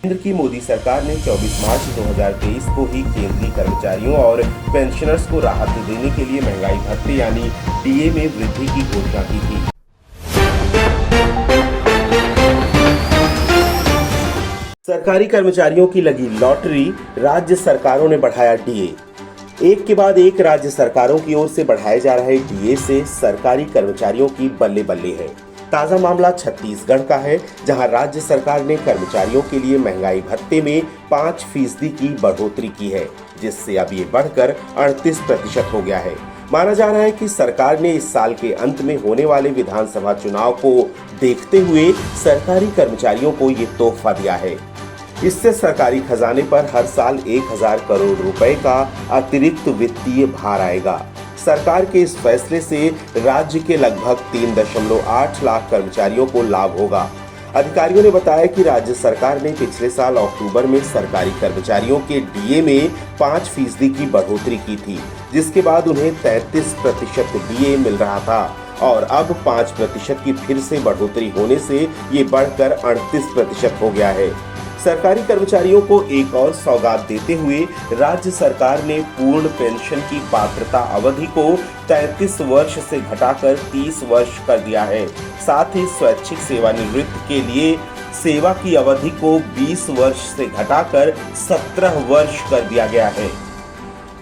केंद्र की मोदी सरकार ने 24 मार्च 2023 को ही केंद्रीय कर्मचारियों और पेंशनर्स को राहत देने के लिए महंगाई भत्ते यानी डीए में वृद्धि की घोषणा की थी। सरकारी कर्मचारियों की लगी लॉटरी, राज्य सरकारों ने बढ़ाया डीए। एक के बाद एक राज्य सरकारों की ओर से बढ़ाए जा रहे डीए से सरकारी कर्मचारियों की बल्ले बल्ले है। ताजा मामला छत्तीसगढ़ का है, जहां राज्य सरकार ने कर्मचारियों के लिए महंगाई भत्ते में 5% की बढ़ोतरी की है, जिससे अब ये बढ़कर 38% हो गया है। माना जा रहा है कि सरकार ने इस साल के अंत में होने वाले विधानसभा चुनाव को देखते हुए सरकारी कर्मचारियों को ये तोहफा दिया है। इससे सरकारी खजाने पर हर साल 1000 करोड़ रुपए का अतिरिक्त वित्तीय भार आएगा। सरकार के इस फैसले से राज्य के लगभग 3.8 लाख कर्मचारियों को लाभ होगा। अधिकारियों ने बताया कि राज्य सरकार ने पिछले साल अक्टूबर में सरकारी कर्मचारियों के डीए में 5% की बढ़ोतरी की थी, जिसके बाद उन्हें 33% डीए मिल रहा था और अब 5% की फिर से बढ़ोतरी होने से ये बढ़कर 38% हो गया है। सरकारी कर्मचारियों को एक और सौगात देते हुए राज्य सरकार ने पूर्ण पेंशन की पात्रता अवधि को 33 वर्ष से घटाकर 30 वर्ष कर दिया है। साथ ही स्वैच्छिक सेवानिवृत्ति के लिए सेवा की अवधि को 20 वर्ष से घटाकर 17 वर्ष कर दिया गया है।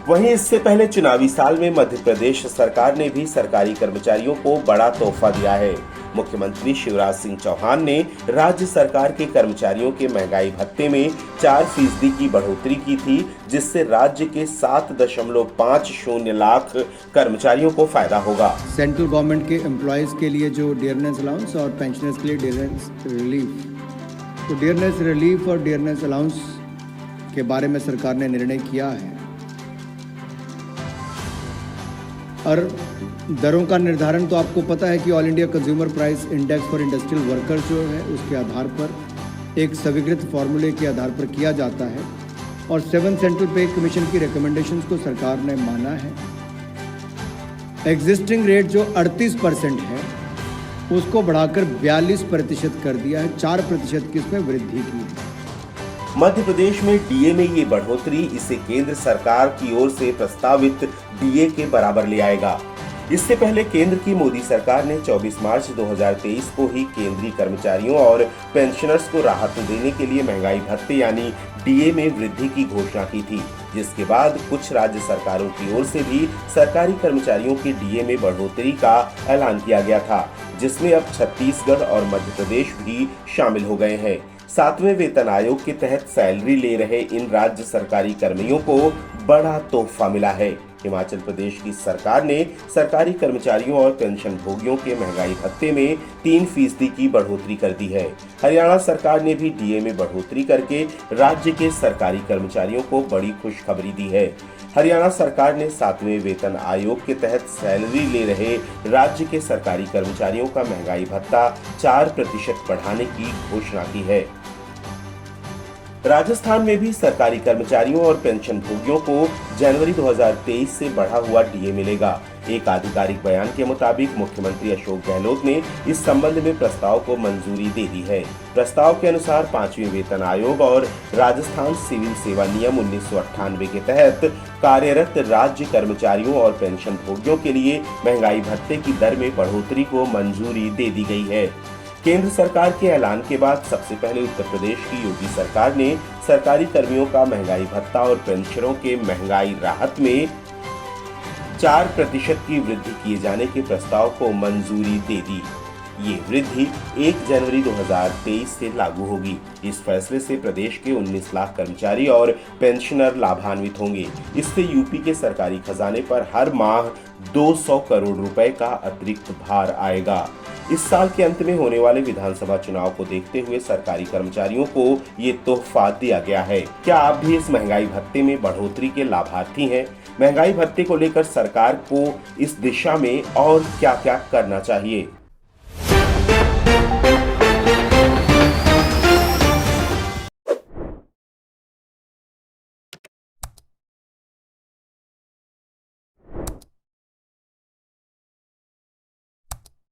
वहीं इससे पहले चुनावी साल में मध्य प्रदेश सरकार ने भी सरकारी कर्मचारियों को बड़ा तोहफा दिया है। मुख्यमंत्री शिवराज सिंह चौहान ने राज्य सरकार के कर्मचारियों के महंगाई भत्ते में 4% की बढ़ोतरी की थी, जिससे राज्य के 7.50 लाख कर्मचारियों को फायदा होगा। सेंट्रल गवर्नमेंट के एम्प्लॉयज के लिए जो डियरनेस अलाउंस और पेंशनर्स के लिए डियरनेस रिलीफ, तो डियरनेस रिलीफ और डियरनेस अलाउंस के बारे में सरकार ने निर्णय किया है और दरों का निर्धारण तो आपको पता है कि all India consumer price index for industrial workers जो है उसके आधार पर एक स्वीकृत फॉर्मूले के आधार पर किया जाता है और 7 सेंट्रल पे कमीशन की रिकमेंडेशंस को सरकार ने माना है। एग्जिस्टिंग रेट जो 38% है उसको बढ़ाकर 42% कर दिया है, 4% की इसमें वृद्धि की है। मध्य प्रदेश में डीए में ये बढ़ोतरी इसे केंद्र सरकार की ओर से प्रस्तावित डीए के बराबर ले आएगा। इससे पहले केंद्र की मोदी सरकार ने 24 मार्च 2023 को ही केंद्रीय कर्मचारियों और पेंशनर्स को राहत देने के लिए महंगाई भत्ते यानी डीए में वृद्धि की घोषणा की थी, जिसके बाद कुछ राज्य सरकारों की ओर से भी सरकारी कर्मचारियों के डीए में बढ़ोतरी का ऐलान किया गया था, जिसमें अब छत्तीसगढ़ और मध्य प्रदेश भी शामिल हो गए हैं। 7वें वेतन आयोग के तहत सैलरी ले रहे इन राज्य सरकारी कर्मियों को बड़ा तोहफा मिला है। हिमाचल प्रदेश की सरकार ने सरकारी कर्मचारियों और पेंशन भोगियों के महंगाई भत्ते में 3% की बढ़ोतरी कर दी है। हरियाणा सरकार ने भी डीए में बढ़ोतरी करके राज्य के सरकारी कर्मचारियों को बड़ी खुशखबरी दी है। हरियाणा सरकार ने 7वें वेतन आयोग के तहत सैलरी ले रहे राज्य के सरकारी कर्मचारियों का महंगाई भत्ता 4% बढ़ाने की घोषणा की है। राजस्थान में भी सरकारी कर्मचारियों और पेंशन भोगियों को जनवरी 2023 से बढ़ा हुआ डीए मिलेगा। एक आधिकारिक बयान के मुताबिक मुख्यमंत्री अशोक गहलोत ने इस संबंध में प्रस्ताव को मंजूरी दे दी है। प्रस्ताव के अनुसार 5वें वेतन आयोग और राजस्थान सिविल सेवा नियम 1998 के तहत कार्यरत राज्य कर्मचारियों और पेंशन भोगियों के लिए महंगाई भत्ते की दर में बढ़ोतरी को मंजूरी दे दी गई है। केंद्र सरकार के ऐलान के बाद सबसे पहले उत्तर प्रदेश की योगी सरकार ने सरकारी कर्मियों का महंगाई भत्ता और पेंशनरों के महंगाई राहत में 4% की वृद्धि किए जाने के प्रस्ताव को मंजूरी दे दी। ये वृद्धि 1 जनवरी 2023 से लागू होगी। इस फैसले से प्रदेश के 19 लाख कर्मचारी और पेंशनर लाभान्वित होंगे। इससे यूपी के सरकारी खजाने पर हर माह 200 करोड़ रुपए का अतिरिक्त भार आएगा। इस साल के अंत में होने वाले विधानसभा चुनाव को देखते हुए सरकारी कर्मचारियों को ये तोहफा दिया गया है। क्या आप भी इस महंगाई भत्ते में बढ़ोतरी के लाभार्थी हैं? महंगाई भत्ते को लेकर सरकार को इस दिशा में और क्या-क्या करना चाहिए?